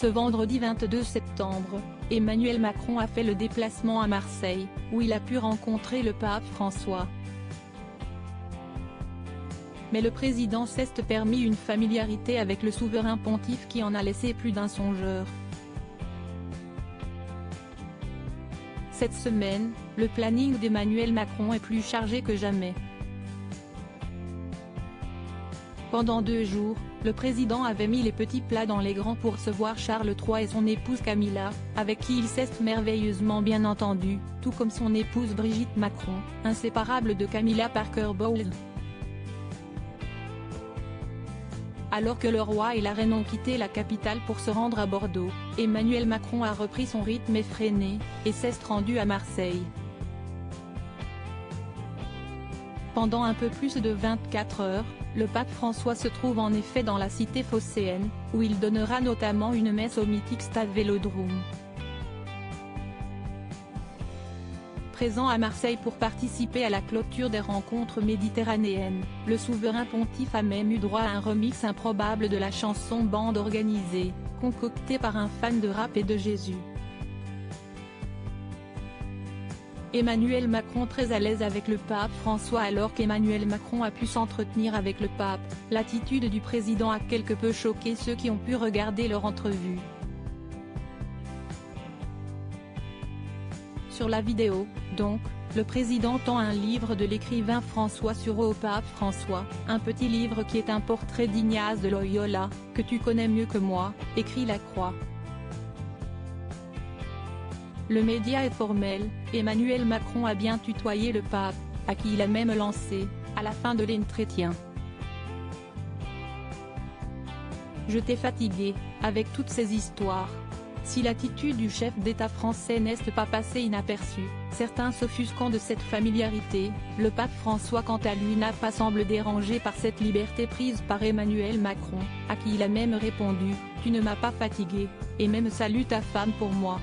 Ce vendredi 22 septembre, Emmanuel Macron a fait le déplacement à Marseille, où il a pu rencontrer le pape François. Mais le président s'est permis une familiarité avec le souverain pontife qui en a laissé plus d'un songeur. Cette semaine, le planning d'Emmanuel Macron est plus chargé que jamais. Pendant 2 jours, le président avait mis les petits plats dans les grands pour recevoir Charles III et son épouse Camilla, avec qui il s'est merveilleusement bien entendu, tout comme son épouse Brigitte Macron, inséparable de Camilla Parker Bowles. Alors que le roi et la reine ont quitté la capitale pour se rendre à Bordeaux, Emmanuel Macron a repris son rythme effréné, et s'est rendu à Marseille. Pendant un peu plus de 24 heures, le pape François se trouve en effet dans la cité phocéenne, où il donnera notamment une messe au mythique stade Vélodrome. Présent à Marseille pour participer à la clôture des rencontres méditerranéennes, le souverain pontife a même eu droit à un remix improbable de la chanson Bande organisée, concoctée par un fan de rap et de Jésus. Emmanuel Macron très à l'aise avec le pape François. Alors qu'Emmanuel Macron a pu s'entretenir avec le pape, l'attitude du président a quelque peu choqué ceux qui ont pu regarder leur entrevue. Sur la vidéo, donc, le président tend un livre de l'écrivain François Sureau au pape François, un petit livre qui est un portrait d'Ignace de Loyola, que tu connais mieux que moi, écrit la Croix. Le média est formel, Emmanuel Macron a bien tutoyé le pape, à qui il a même lancé, à la fin de l'entretien. Je t'ai fatigué, avec toutes ces histoires. Si l'attitude du chef d'État français n'est pas passée inaperçue, certains s'offusquant de cette familiarité, le pape François quant à lui n'a pas semblé dérangé par cette liberté prise par Emmanuel Macron, à qui il a même répondu « Tu ne m'as pas fatigué, et même salue ta femme pour moi ».